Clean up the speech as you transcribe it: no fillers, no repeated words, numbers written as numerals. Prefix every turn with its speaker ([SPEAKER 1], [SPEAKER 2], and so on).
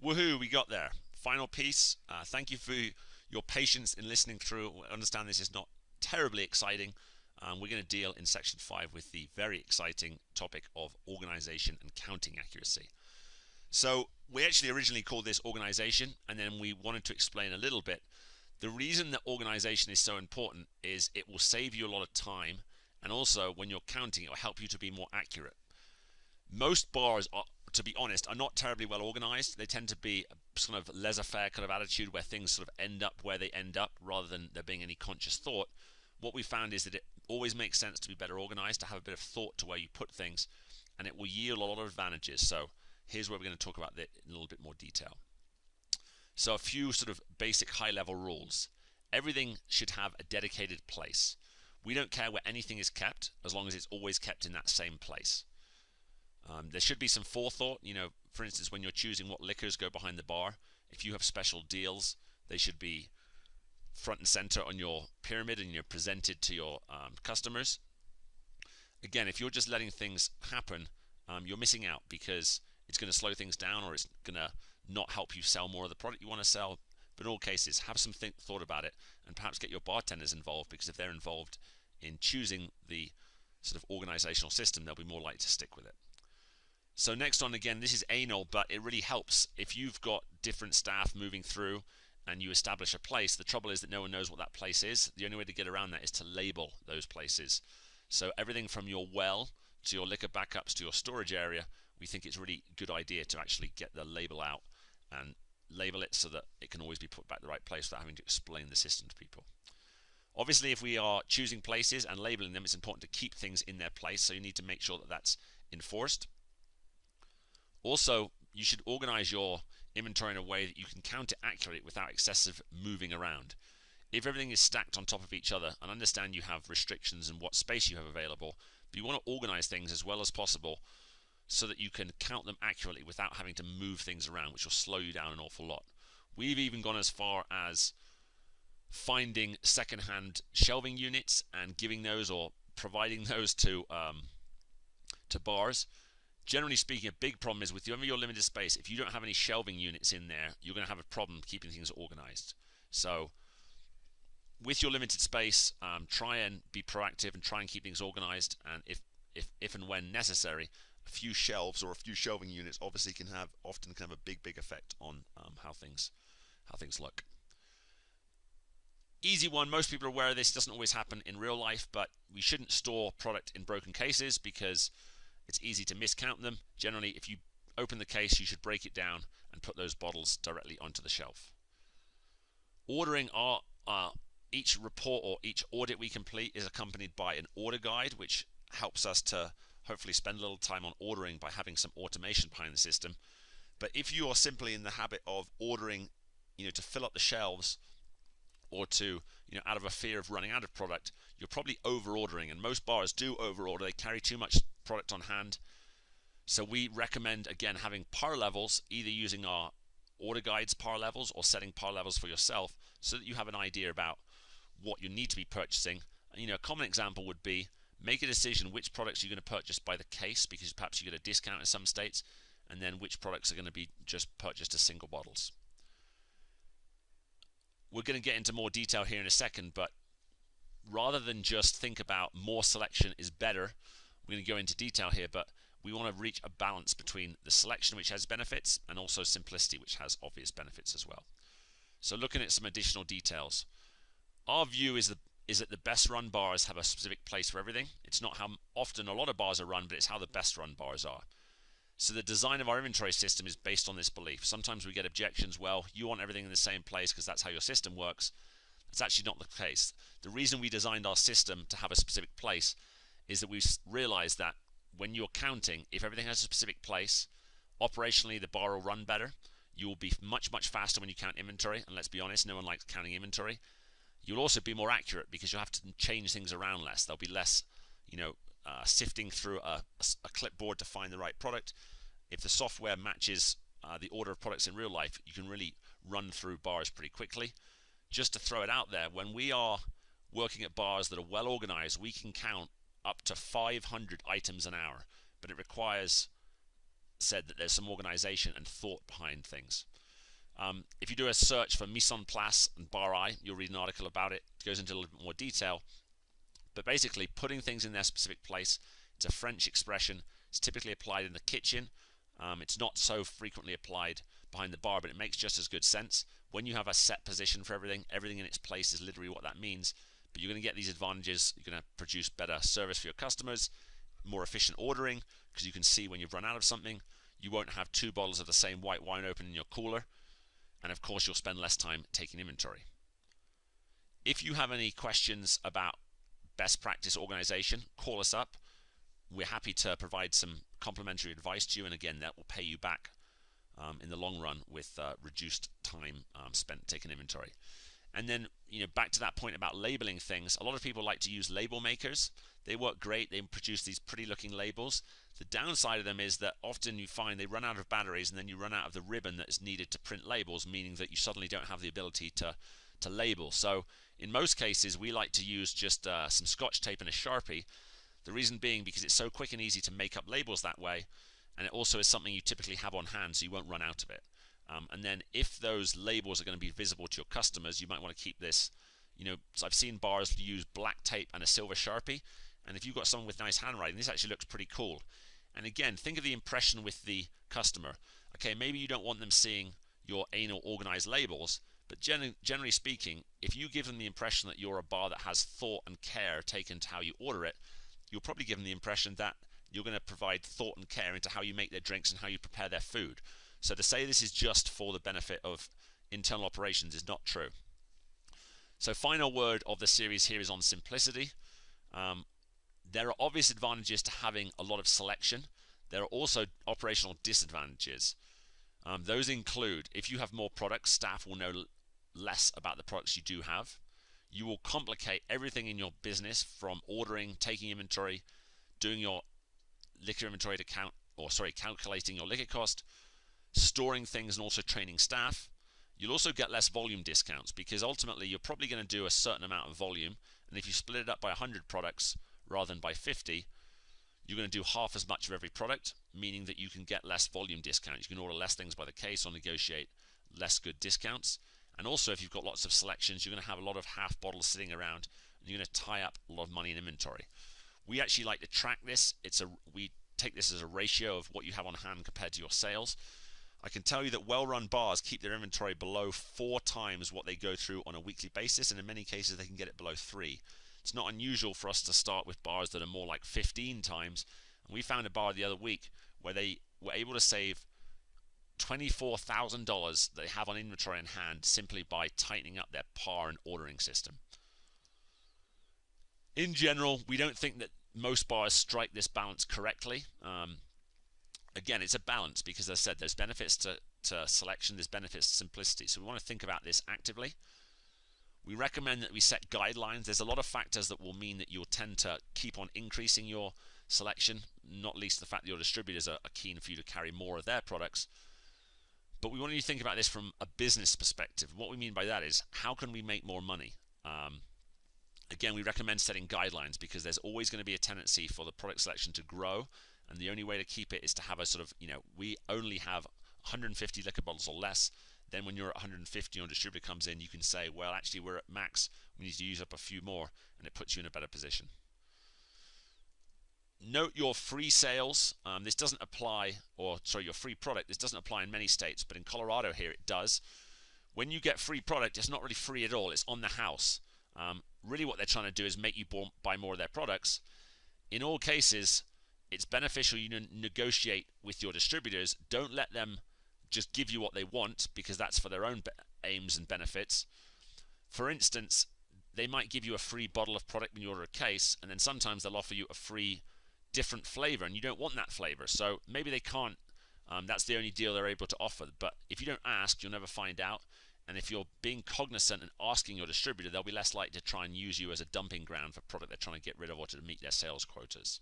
[SPEAKER 1] Woohoo, we got there. Final piece. Thank you for your patience in listening through. I understand this is not terribly exciting. We're going to deal in section 5 with the very exciting topic of organization and counting accuracy. So we actually originally called this organization, and then we wanted to explain a little bit. The reason that organization is so important is it will save you a lot of time, and also when you're counting, it will help you to be more accurate. Most bars, to be honest, are not terribly well organized. They tend to be a sort of laissez-faire kind of attitude where things sort of end up where they end up rather than there being any conscious thought. What we found is that it always makes sense to be better organized, to have a bit of thought to where you put things, and it will yield a lot of advantages. So here's where we're going to talk about that in a little bit more detail. So a few sort of basic high-level rules. Everything should have a dedicated place. We don't care where anything is kept as long as it's always kept in that same place. There should be some forethought, for instance, when you're choosing what liquors go behind the bar. If you have special deals, they should be front and center on your pyramid and you're presented to your customers. Again, if you're just letting things happen, you're missing out because it's going to slow things down or it's going to not help you sell more of the product you want to sell. But in all cases, have some thought about it and perhaps get your bartenders involved, because if they're involved in choosing the sort of organizational system, they'll be more likely to stick with it. So next on, again, this is anal, but it really helps if you've got different staff moving through and you establish a place. The trouble is that no one knows what that place is. The only way to get around that is to label those places. So everything from your well to your liquor backups to your storage area, we think it's a really good idea to actually get the label out and label it so that it can always be put back the right place without having to explain the system to people. Obviously, if we are choosing places and labeling them, it's important to keep things in their place, so you need to make sure that that's enforced. Also, you should organize your inventory in a way that you can count it accurately without excessive moving around. If everything is stacked on top of each other, and understand you have restrictions in what space you have available, but you want to organize things as well as possible so that you can count them accurately without having to move things around, which will slow you down an awful lot. We've even gone as far as finding second-hand shelving units and giving those or providing those to bars. Generally speaking, a big problem is with your limited space, if you don't have any shelving units in there, you're going to have a problem keeping things organized. So with your limited space, try and be proactive and try and keep things organized, and if and when necessary, a few shelves or a few shelving units obviously often can have a big effect on how things look. Easy one, most people are aware of this. It doesn't always happen in real life, but we shouldn't store product in broken cases because it's easy to miscount them. Generally, if you open the case, you should break it down and put those bottles directly onto the shelf. Ordering each report or each audit we complete is accompanied by an order guide, which helps us to hopefully spend a little time on ordering by having some automation behind the system. But if you are simply in the habit of ordering, to fill up the shelves or to, out of a fear of running out of product, you're probably over ordering, and most bars do over order. They carry too much product on hand. So we recommend, again, having par levels, either using our order guides par levels or setting par levels for yourself so that you have an idea about what you need to be purchasing. And, a common example would be make a decision which products you're going to purchase by the case, because perhaps you get a discount in some states, and then which products are going to be just purchased as single bottles. We're going to get into more detail here in a second, but rather than just think about more selection is better, we're going to go into detail here, but we want to reach a balance between the selection, which has benefits, and also simplicity, which has obvious benefits as well. So looking at some additional details. Our view is that the best run bars have a specific place for everything. It's not how often a lot of bars are run, but it's how the best run bars are. So the design of our inventory system is based on this belief. Sometimes we get objections, well, you want everything in the same place because that's how your system works. That's actually not the case. The reason we designed our system to have a specific place is that we've realized that when you're counting, if everything has a specific place, operationally the bar will run better. You will be much faster when you count inventory, and let's be honest, no one likes counting inventory. You'll also be more accurate because you'll have to change things around less. There'll be less, sifting through a clipboard to find the right product. If the software matches the order of products in real life, you can really run through bars pretty quickly. Just to throw it out there, when we are working at bars that are well organized, we can count up to 500 items an hour, but it requires that there's some organization and thought behind things. If you do a search for mise en place and bar eye, you'll read an article about it. It goes into a little bit more detail. But basically, putting things in their specific place. It's a French expression. It's typically applied in the kitchen. It's not so frequently applied behind the bar, but it makes just as good sense. When you have a set position for everything, everything in its place is literally what that means. But you're going to get these advantages. You're going to produce better service for your customers, more efficient ordering, because you can see when you've run out of something. You won't have 2 bottles of the same white wine open in your cooler. And of course, you'll spend less time taking inventory. If you have any questions about best practice organization, call us up. We're happy to provide some complimentary advice to you, and again, that will pay you back in the long run with reduced time spent taking inventory. And then, back to that point about labeling things, a lot of people like to use label makers. They work great. They produce these pretty looking labels. The downside of them is that often you find they run out of batteries, and then you run out of the ribbon that is needed to print labels, meaning that you suddenly don't have the ability to label. So in most cases, we like to use just some Scotch tape and a Sharpie. The reason being because it's so quick and easy to make up labels that way, and it also is something you typically have on hand, so you won't run out of it. And then if those labels are going to be visible to your customers, you might want to keep this. So I've seen bars use black tape and a silver Sharpie, and if you've got someone with nice handwriting, this actually looks pretty cool. And again, think of the impression with the customer. Okay, maybe you don't want them seeing your anal organized labels, but generally speaking, if you give them the impression that you're a bar that has thought and care taken to how you order it, you'll probably give them the impression that you're going to provide thought and care into how you make their drinks and how you prepare their food. So to say this is just for the benefit of internal operations is not true. So final word of the series here is on simplicity. There are obvious advantages to having a lot of selection. There are also operational disadvantages. Those include, if you have more products, staff will know less about the products you do have. You will complicate everything in your business, from ordering, taking inventory, doing your liquor inventory to calculating your liquor cost, storing things, and also training staff. You'll also get less volume discounts, because ultimately you're probably going to do a certain amount of volume, and if you split it up by 100 products rather than by 50, you're going to do half as much of every product, meaning that you can get less volume discounts. You can order less things by the case or negotiate less good discounts. And also, if you've got lots of selections, you're going to have a lot of half bottles sitting around, and you're going to tie up a lot of money in inventory. We actually like to track this. We take this as a ratio of what you have on hand compared to your sales. I can tell you that well-run bars keep their inventory below 4 times what they go through on a weekly basis, and in many cases they can get it below 3. It's not unusual for us to start with bars that are more like 15 times. And we found a bar the other week where they were able to save $24,000 they have on inventory in hand simply by tightening up their par and ordering system. In general, we don't think that most bars strike this balance correctly. Again, it's a balance because, as I said, there's benefits to selection, there's benefits to simplicity. So we want to think about this actively. We recommend that we set guidelines. There's a lot of factors that will mean that you'll tend to keep on increasing your selection, not least the fact that your distributors are keen for you to carry more of their products. But we want you to think about this from a business perspective. What we mean by that is, how can we make more money? Again, we recommend setting guidelines because there's always going to be a tendency for the product selection to grow, and the only way to keep it is to have a sort of, we only have 150 liquor bottles or less. Then when you're at 150, your distributor comes in, you can say, well, actually we're at max, we need to use up a few more, and it puts you in a better position. Note your free sales. This doesn't apply, your free product, this doesn't apply in many states, but in Colorado here it does. When you get free product, it's not really free at all, it's on the house. Really what they're trying to do is make you buy more of their products. In all cases, it's beneficial you negotiate with your distributors. Don't let them just give you what they want, because that's for their own aims and benefits. For instance, they might give you a free bottle of product when you order a case, and then sometimes they'll offer you a free different flavor, and you don't want that flavor. So maybe they can't, that's the only deal they're able to offer. But if you don't ask, you'll never find out. And if you're being cognizant and asking your distributor, they'll be less likely to try and use you as a dumping ground for product they're trying to get rid of or to meet their sales quotas.